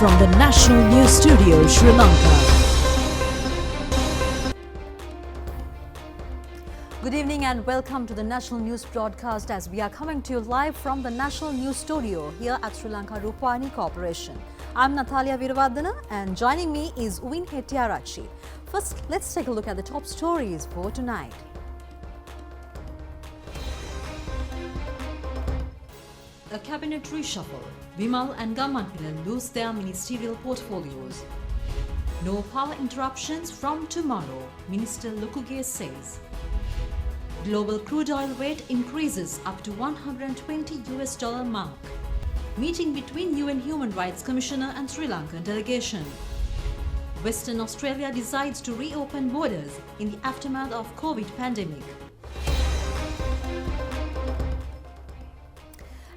from the National News Studio, Sri Lanka. Good evening and welcome to the National News broadcast as we are coming to you live from the National News Studio here at ChannelEye Rupavahini Corporation. I'm Natalia Veeravardhana and joining me is Uwin Hettiarachchi. First, let's take a look at the top stories for tonight. A cabinet reshuffle. Vimal and Gammanpilla lose their ministerial portfolios. No power interruptions from tomorrow, Minister Lukuge says. Global crude oil rate increases up to $120 mark. Meeting between UN Human Rights Commissioner and Sri Lankan delegation. Western Australia decides to reopen borders in the aftermath of COVID pandemic.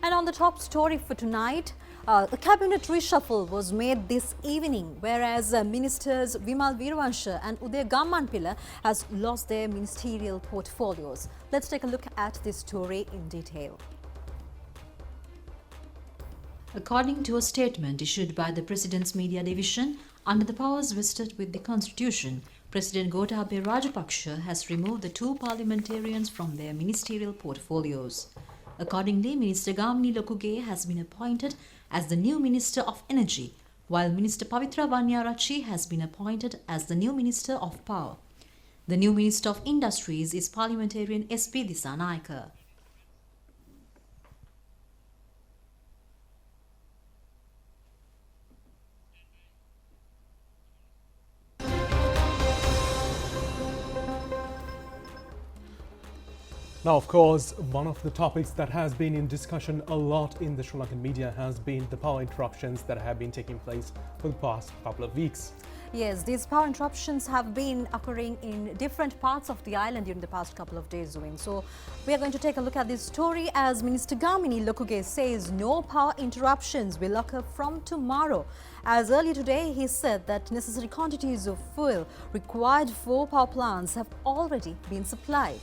And on the top story for tonight, a cabinet reshuffle was made this evening, whereas Ministers Vimal Veerawansha and Uday Gammanpilla has lost their ministerial portfolios. Let's take a look at this story in detail. According to a statement issued by the President's Media Division, under the powers vested with the Constitution, President Gotabaya Rajapaksa has removed the two parliamentarians from their ministerial portfolios. Accordingly, Minister Gamini Lokuge has been appointed as the new Minister of Energy, while Minister Pavitra Vanniyarachchi has been appointed as the new Minister of Power. The new Minister of Industries is Parliamentarian S.P. Dissanayake. Now, of course, one of the topics that has been in discussion a lot in the Sri Lankan media has been the power interruptions that have been taking place for the past couple of weeks. Yes, these power interruptions have been occurring in different parts of the island during the past couple of days, Uwin. So, we are going to take a look at this story as Minister Gamini Lokuge says no power interruptions will occur from tomorrow. As earlier today, he said that necessary quantities of fuel required for power plants have already been supplied.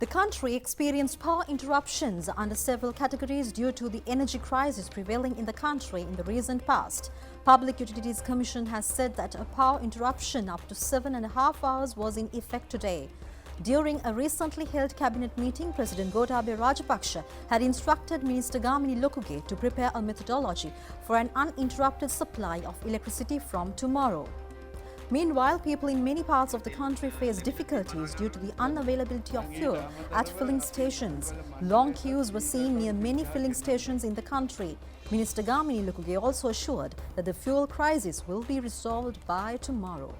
The country experienced power interruptions under several categories due to the energy crisis prevailing in the country in the recent past. Public Utilities Commission has said that a power interruption up to 7.5 hours was in effect today. During a recently held cabinet meeting, President Gotabaya Rajapaksa had instructed Minister Gamini Lokuge to prepare a methodology for an uninterrupted supply of electricity from tomorrow. Meanwhile, people in many parts of the country face difficulties due to the unavailability of fuel at filling stations. Long queues were seen near many filling stations in the country. Minister Gamini Lokuge also assured that the fuel crisis will be resolved by tomorrow.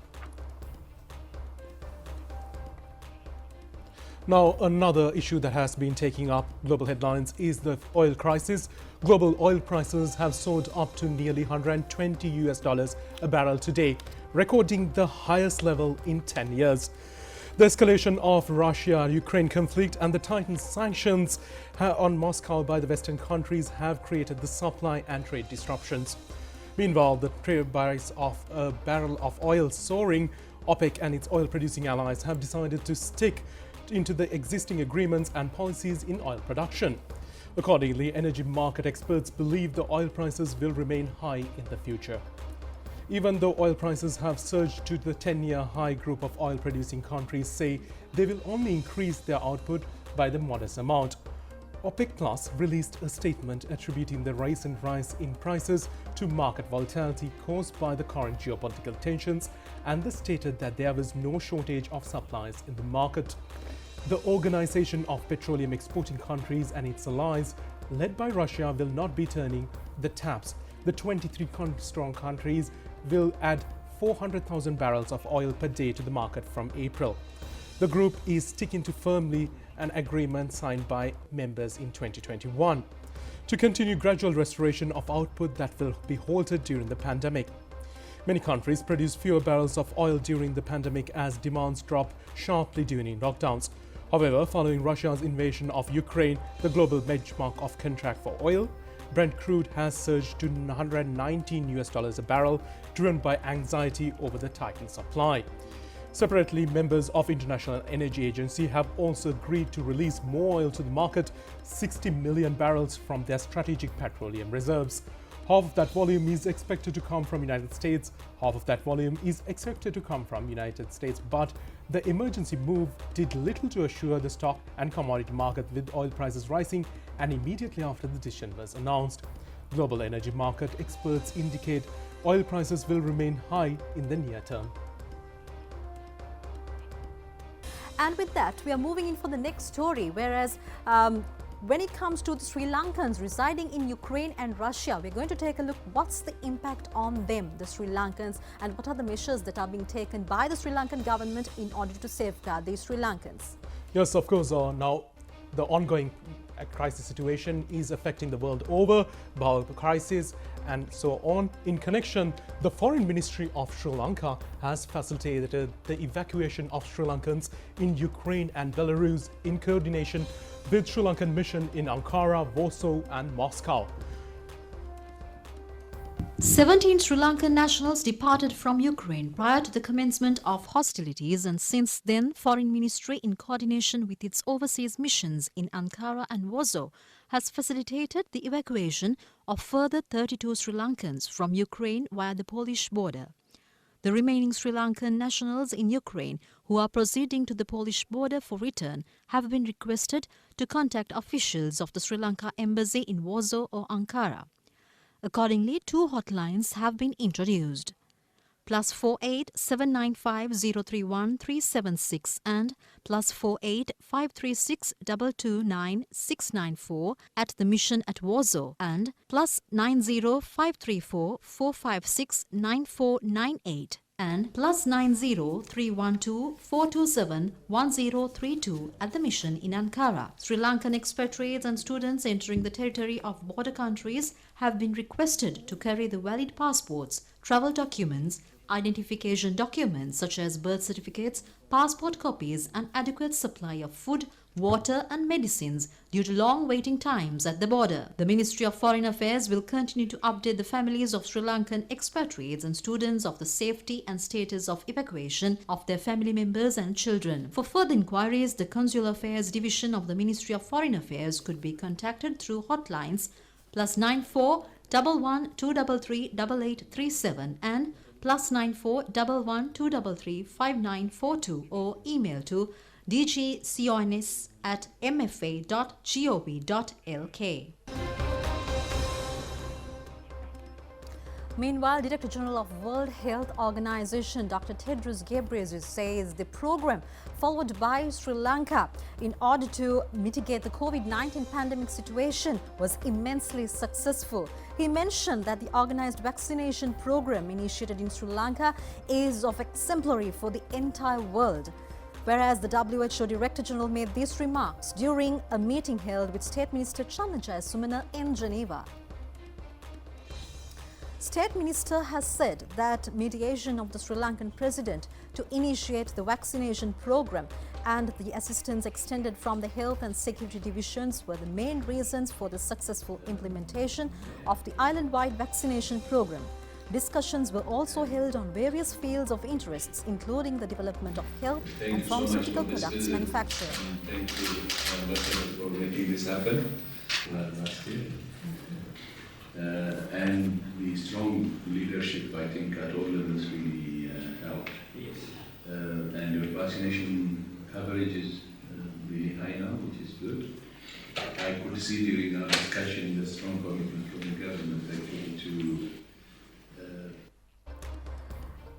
Now, another issue that has been taking up global headlines is the oil crisis. Global oil prices have soared up to nearly $120 a barrel today, recording the highest level in 10 years. The escalation of Russia-Ukraine conflict and the tightened sanctions on Moscow by the Western countries have created the supply and trade disruptions. Meanwhile, the price of a barrel of oil soaring, OPEC and its oil-producing allies have decided to stick into the existing agreements and policies in oil production. Accordingly, energy market experts believe the oil prices will remain high in the future. Even though oil prices have surged to the 10-year high, group of oil-producing countries say they will only increase their output by the modest amount. OPEC Plus released a statement attributing the recent rise in prices to market volatility caused by the current geopolitical tensions, and they stated that there was no shortage of supplies in the market. The Organization of Petroleum Exporting Countries and its allies, led by Russia, will not be turning the taps. The 23-strong countries will add 400,000 barrels of oil per day to the market from April. The group is sticking to firmly an agreement signed by members in 2021 to continue gradual restoration of output that will be halted during the pandemic. Many countries produced fewer barrels of oil during the pandemic as demands dropped sharply during lockdowns. However, following Russia's invasion of Ukraine, the global benchmark of contract for oil, Brent crude has surged to $119 a barrel, driven by anxiety over the tightened supply. Separately, members of International Energy Agency have also agreed to release more oil to the market, 60 million barrels from their strategic petroleum reserves. Half of that volume is expected to come from United States, half of that volume is expected to come from United States, but the emergency move did little to assure the stock and commodity market, with oil prices rising and immediately after the decision was announced. Global energy market experts indicate oil prices will remain high in the near term. And with that, we are moving in for the next story, whereas when it comes to the Sri Lankans residing in Ukraine and Russia, we're going to take a look what's the impact on them, the Sri Lankans, and what are the measures that are being taken by the Sri Lankan government in order to safeguard the Sri Lankans. Yes, of course. Now, the ongoing crisis situation is affecting the world over, bowel crisis and so on. In connection, the Foreign Ministry of Sri Lanka has facilitated the evacuation of Sri Lankans in Ukraine and Belarus in coordination with Sri Lankan mission in Ankara, Warsaw and Moscow. 17 Sri Lankan nationals departed from Ukraine prior to the commencement of hostilities, and since then, Foreign Ministry, in coordination with its overseas missions in Ankara and Warsaw, has facilitated the evacuation of further 32 Sri Lankans from Ukraine via the Polish border. The remaining Sri Lankan nationals in Ukraine who are proceeding to the Polish border for return have been requested to contact officials of the Sri Lanka Embassy in Warsaw or Ankara. Accordingly, 2 hotlines have been introduced: +48 795 031 376 and +48 536 229 694 at the mission at Warsaw, and +90 534 456 9498 and +90 312 427 1032 at the mission in Ankara. Sri Lankan expatriates and students entering the territory of border countries have been requested to carry the valid passports, travel documents, identification documents such as birth certificates, passport copies, and adequate supply of food, water and medicines due to long waiting times at the border. The Ministry of Foreign Affairs will continue to update the families of Sri Lankan expatriates and students of the safety and status of evacuation of their family members and children. For further inquiries, the Consular Affairs Division of the Ministry of Foreign Affairs could be contacted through hotlines +94 11 233 8837 and +94 11 233 5942, or email to dgcons@mfa.gov.lk. Meanwhile, Director General of World Health Organization Dr. Tedros Ghebreyesus says the program followed by Sri Lanka in order to mitigate the COVID-19 pandemic situation was immensely successful. He mentioned that the organized vaccination program initiated in Sri Lanka is of exemplary for the entire world. Whereas the WHO Director General made these remarks during a meeting held with State Minister Chandrajaya Sumana in Geneva. State Minister has said that mediation of the Sri Lankan President to initiate the vaccination program and the assistance extended from the Health and Security Divisions were the main reasons for the successful implementation of the island-wide vaccination program. Discussions were also held on various fields of interests, including the development of health and pharmaceutical products manufacture. Thank you, Ambassador, for making this happen last year. And the strong leadership, I think, at all levels really helped. Yes. And your vaccination coverage is really high now, which is good. I could see during our discussion the strong commitment from the government actually to.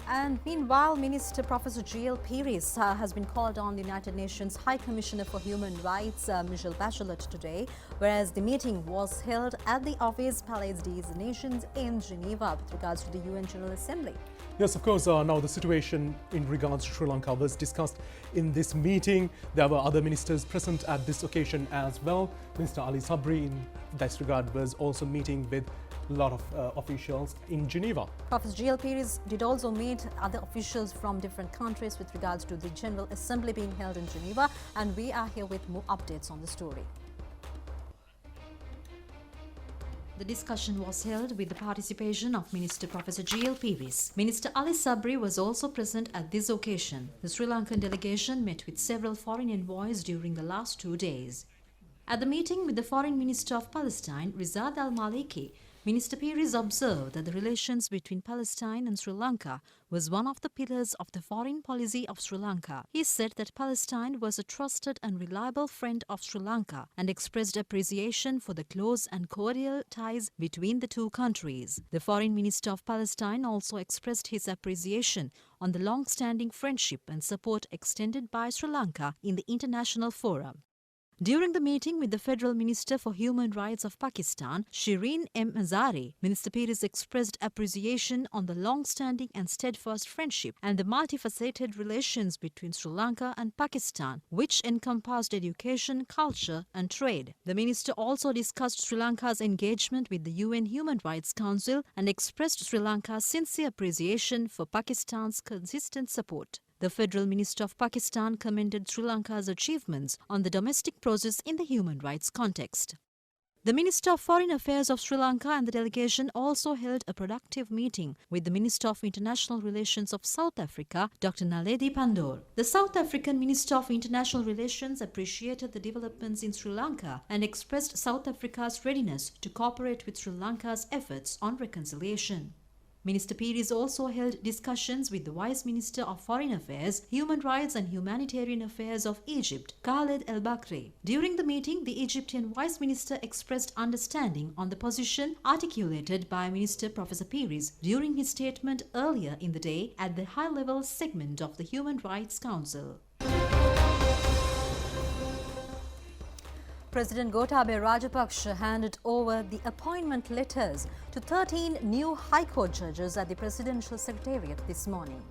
And meanwhile, Minister Professor G.L. Pires has been called on the United Nations High Commissioner for Human Rights, Michelle Bachelet, today, whereas the meeting was held at the Office Palais des Nations in Geneva with regards to the UN General Assembly. Yes, of course. Now the situation in regards to Sri Lanka was discussed in this meeting. There were other ministers present at this occasion as well. Minister Ali Sabri in that regard was also meeting with a lot of officials in Geneva. Professor G.L. Pires did also meet other officials from different countries with regards to the General Assembly being held in Geneva, and we are here with more updates on the story. The discussion was held with the participation of Minister Professor G.L. Peeris. Minister Ali Sabri was also present at this occasion. The Sri Lankan delegation met with several foreign envoys during the last 2 days. At the meeting with the Foreign Minister of Palestine, Rizad al-Maliki, Minister Peeris observed that the relations between Palestine and Sri Lanka was one of the pillars of the foreign policy of Sri Lanka. He said that Palestine was a trusted and reliable friend of Sri Lanka and expressed appreciation for the close and cordial ties between the two countries. The Foreign Minister of Palestine also expressed his appreciation on the long-standing friendship and support extended by Sri Lanka in the international forum. During the meeting with the Federal Minister for Human Rights of Pakistan, Shireen M. Azari, Minister Peeris expressed appreciation on the long-standing and steadfast friendship and the multifaceted relations between Sri Lanka and Pakistan, which encompassed education, culture and trade. The minister also discussed Sri Lanka's engagement with the UN Human Rights Council and expressed Sri Lanka's sincere appreciation for Pakistan's consistent support. The Federal Minister of Pakistan commended Sri Lanka's achievements on the domestic process in the human rights context. The Minister of Foreign Affairs of Sri Lanka and the delegation also held a productive meeting with the Minister of International Relations of South Africa, Dr. Naledi Pandor. The South African Minister of International Relations appreciated the developments in Sri Lanka and expressed South Africa's readiness to cooperate with Sri Lanka's efforts on reconciliation. Minister Peeris also held discussions with the Vice Minister of Foreign Affairs, Human Rights and Humanitarian Affairs of Egypt, Khaled El Bakri. During the meeting, the Egyptian Vice Minister expressed understanding on the position articulated by Minister Professor Peeris during his statement earlier in the day at the high-level segment of the Human Rights Council. President Gotabaya Rajapaksa handed over the appointment letters to 13 new High Court judges at the Presidential Secretariat this morning.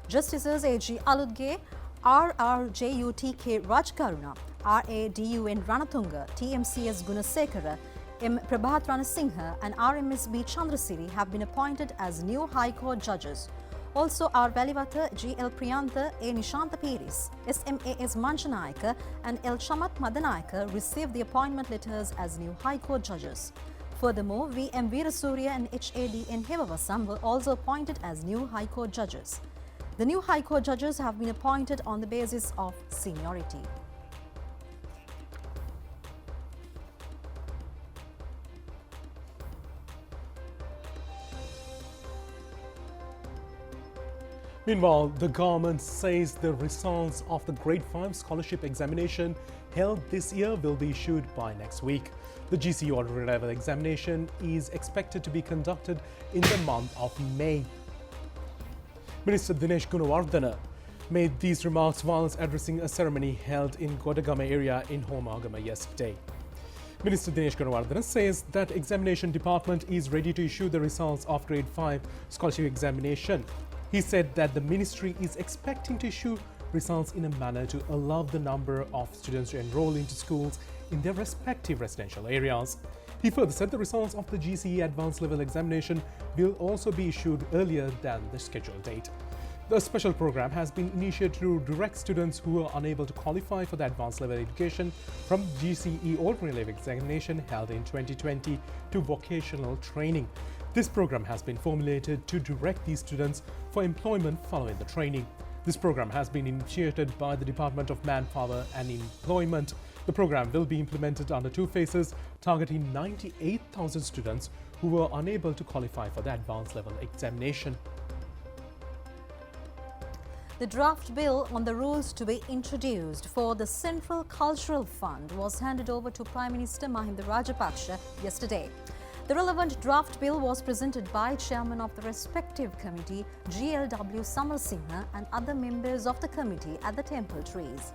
Justices A.G. Aludge, R.R.J.U.T.K. Rajkaruna, R.A.D.U.N. Ranatunga, T.M.C.S. Gunasekara, M. Prabhat Ranasinghe and R.M.S.B. Chandrasiri have been appointed as new High Court judges. Also, R. Velivata, G. L. Priyantha, A. Nishantha Peeris, S.M.A.S. Manchanayaka and L. Chamat Madanayaka received the appointment letters as new High Court judges. Furthermore, V. M. Veerasurya and H.A.D.N. Hevavasam were also appointed as new High Court judges. The new High Court judges have been appointed on the basis of seniority. Meanwhile, the government says the results of the Grade 5 scholarship examination held this year will be issued by next week. The GCE ordinary level examination is expected to be conducted in the month of May. Minister Dinesh Gunawardena made these remarks whilst addressing a ceremony held in Kodagama area in Homagama yesterday. Minister Dinesh Gunawardena says that examination department is ready to issue the results of Grade 5 scholarship examination. He said that the ministry is expecting to issue results in a manner to allow the number of students to enroll into schools in their respective residential areas. He further said the results of the GCE advanced level examination will also be issued earlier than the scheduled date. The special program has been initiated to direct students who are unable to qualify for the advanced level education from GCE ordinary level examination held in 2020 to vocational training. This program has been formulated to direct these students for employment following the training. This program has been initiated by the Department of Manpower and Employment. The program will be implemented under 2 phases, targeting 98,000 students who were unable to qualify for the advanced level examination. The draft bill on the rules to be introduced for the Central Cultural Fund was handed over to Prime Minister Mahinda Rajapaksa yesterday. The relevant draft bill was presented by Chairman of the respective committee, GLW Samarasinghe, and other members of the committee at the Temple Trees.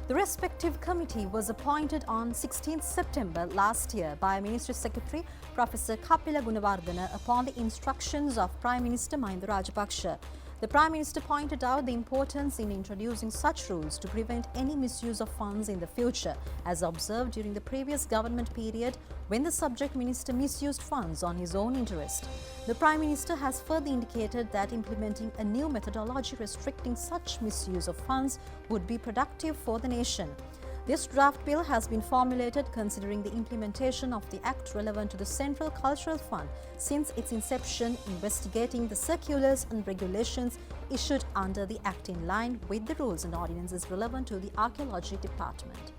The respective committee was appointed on 16 September last year by Ministry Secretary Professor Kapila Gunawardena upon the instructions of Prime Minister Mahinda Rajapaksa. The Prime Minister pointed out the importance in introducing such rules to prevent any misuse of funds in the future, as observed during the previous government period when the subject minister misused funds on his own interest. The Prime Minister has further indicated that implementing a new methodology restricting such misuse of funds would be productive for the nation. This draft bill has been formulated considering the implementation of the Act relevant to the Central Cultural Fund since its inception, investigating the circulars and regulations issued under the Act in line with the rules and ordinances relevant to the Archaeology Department.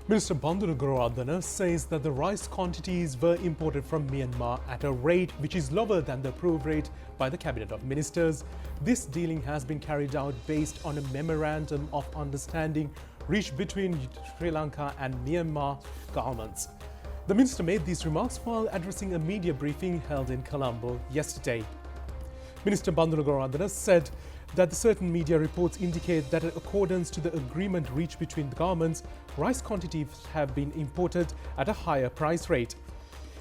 Minister Bandulu Gorawardena says that the rice quantities were imported from Myanmar at a rate which is lower than the approved rate by the Cabinet of Ministers. This dealing has been carried out based on a memorandum of understanding reached between Sri Lanka and Myanmar governments. The minister made these remarks while addressing a media briefing held in Colombo yesterday. Minister Bandulu Gorawardena said that certain media reports indicate that in accordance to the agreement reached between the governments, rice quantities have been imported at a higher price rate.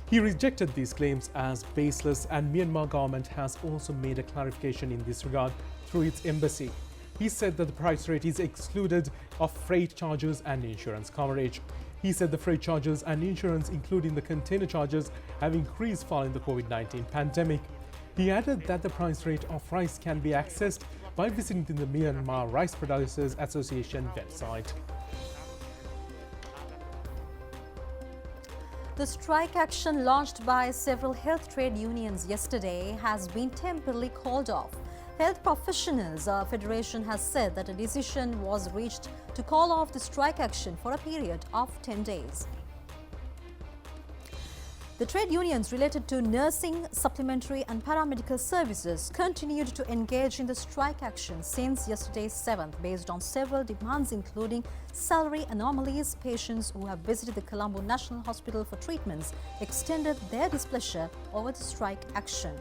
He rejected these claims as baseless, and Myanmar government has also made a clarification in this regard through its embassy. He said that the price rate is excluded of freight charges and insurance coverage. He said the freight charges and insurance, including the container charges, have increased following the COVID-19 pandemic. He added that the price rate of rice can be accessed by visiting the Myanmar Rice Producers Association website. The strike action launched by several health trade unions yesterday has been temporarily called off. Health Professionals Federation has said that a decision was reached to call off the strike action for a period of 10 days. The trade unions related to nursing, supplementary and paramedical services continued to engage in the strike action since yesterday's 7th based on several demands including salary anomalies. Patients who have visited the Colombo National Hospital for treatments extended their displeasure over the strike action.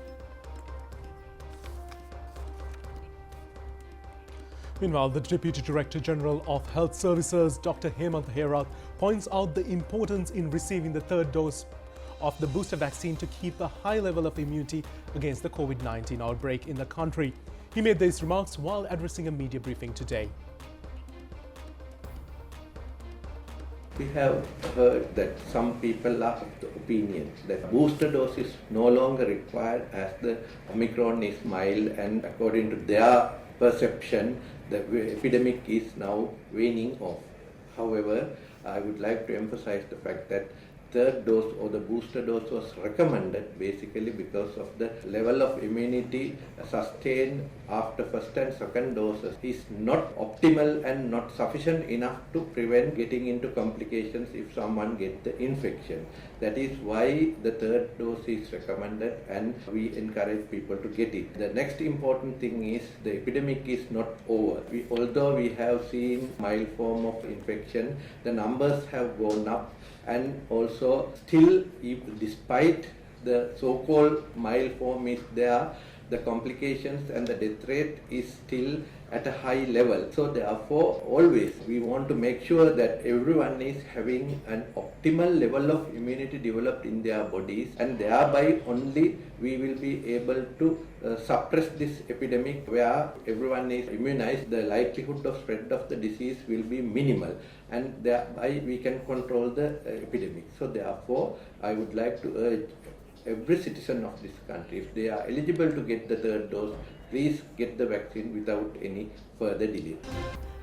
Meanwhile, the Deputy Director General of Health Services, Dr. Hemant Herath, points out the importance in receiving the third dose of the booster vaccine to keep a high level of immunity against the COVID-19 outbreak in the country. He made these remarks while addressing a media briefing today. We have heard that some people are of the opinion that booster dose is no longer required as the Omicron is mild, and according to their perception, the epidemic is now waning off. However, I would like to emphasize the fact that third dose or the booster dose was recommended basically because of the level of immunity sustained after first and second doses is not optimal and not sufficient enough to prevent getting into complications if someone gets the infection. That is why the third dose is recommended, and we encourage people to get it. The next important thing is the epidemic is not over. Although we have seen mild form of infection, the numbers have gone up. And also still, despite the so-called mild form is there, the complications and the death rate is still at a high level. So therefore, always we want to make sure that everyone is having an optimal level of immunity developed in their bodies, and thereby only we will be able to suppress this epidemic. Where everyone is immunized, the likelihood of spread of the disease will be minimal, and thereby we can control the epidemic. So therefore, I would like to urge every citizen of this country, if they are eligible to get the third dose, please get the vaccine without any further delay.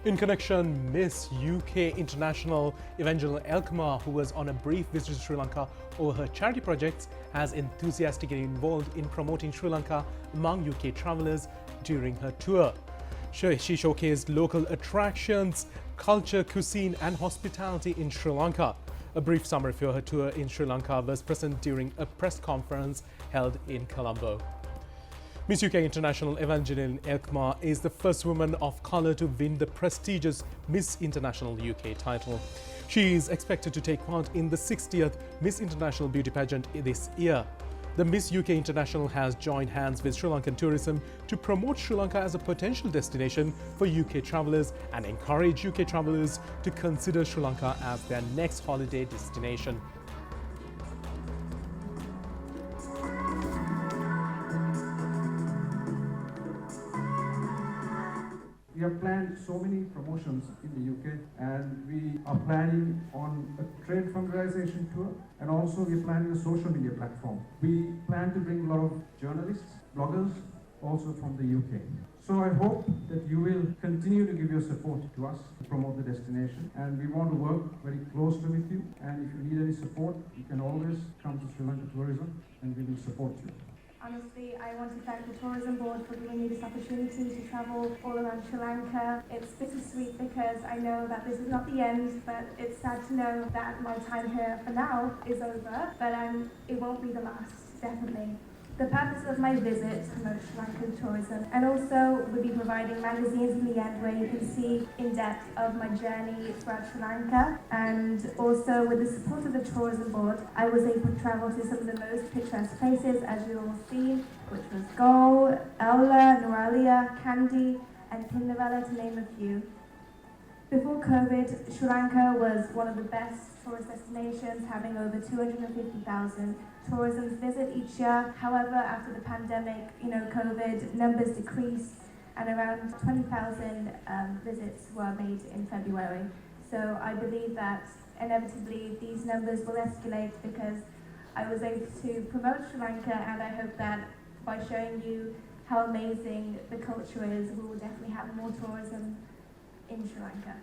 In connection, Miss UK International Evangeline Elkma, who was on a brief visit to Sri Lanka over her charity projects, has enthusiastically involved in promoting Sri Lanka among UK travellers during her tour. She showcased local attractions, culture, cuisine and hospitality in Sri Lanka. A brief summary for her tour in Sri Lanka was present during a press conference held in Colombo. Miss UK International Evangeline Elkma is the first woman of colour to win the prestigious Miss International UK title. She is expected to take part in the 60th Miss International Beauty Pageant this year. The Miss UK International has joined hands with Sri Lankan tourism to promote Sri Lanka as a potential destination for UK travellers and encourage UK travellers to consider Sri Lanka as their next holiday destination. We have planned so many promotions in the UK, and we are planning on a trade familiarization tour, and also we are planning a social media platform. We plan to bring a lot of journalists, bloggers, also from the UK. So I hope that you will continue to give your support to us to promote the destination, and we want to work very closely with you, and if you need any support, you can always come to Sri Lanka Tourism and we will support you. Honestly, I want to thank the Tourism Board for giving me this opportunity to travel all around Sri Lanka. It's bittersweet because I know that this is not the end, but it's sad to know that my time here for now is over, but it won't be the last, definitely. The purpose of my visit promotes Sri Lankan tourism, and also we'll be providing magazines in the end where you can see in depth of my journey throughout Sri Lanka. And also with the support of the Tourism Board, I was able to travel to some of the most picturesque places, as you all seen, which was Galle, Ella, Noralia, Kandy, and Pindavella, to name a few. Before COVID, Sri Lanka was one of the best tourist destinations, having over 250,000 tourism visit each year. However, after the pandemic, COVID, numbers decreased and around 20,000 visits were made in February. So I believe that inevitably these numbers will escalate because I was able to promote Sri Lanka, and I hope that by showing you how amazing the culture is, we will definitely have more tourism in Sri Lanka.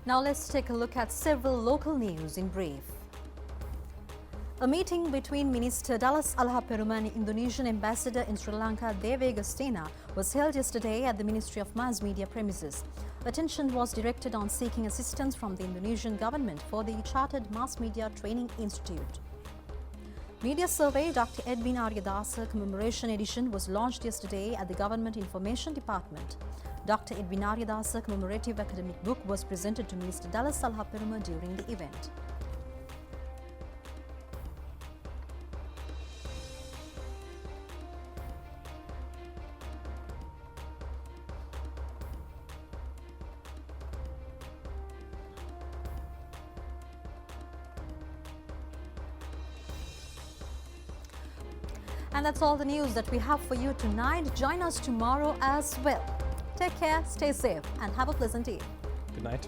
Now let's take a look at several local news in brief. A meeting between Minister Dallas Alhaperuman and Indonesian Ambassador in Sri Lanka, Devi Agustina, was held yesterday at the Ministry of Mass Media premises. Attention was directed on seeking assistance from the Indonesian government for the Chartered Mass Media Training Institute. Media Survey Dr. Edwin Aryadasa Commemoration Edition was launched yesterday at the Government Information Department. Dr. Edwin Aryadasa Commemorative Academic Book was presented to Minister Dallas Alhaperuman during the event. And that's all the news that we have for you tonight. Join us tomorrow as well. Take care, stay safe, and have a pleasant day. Good night.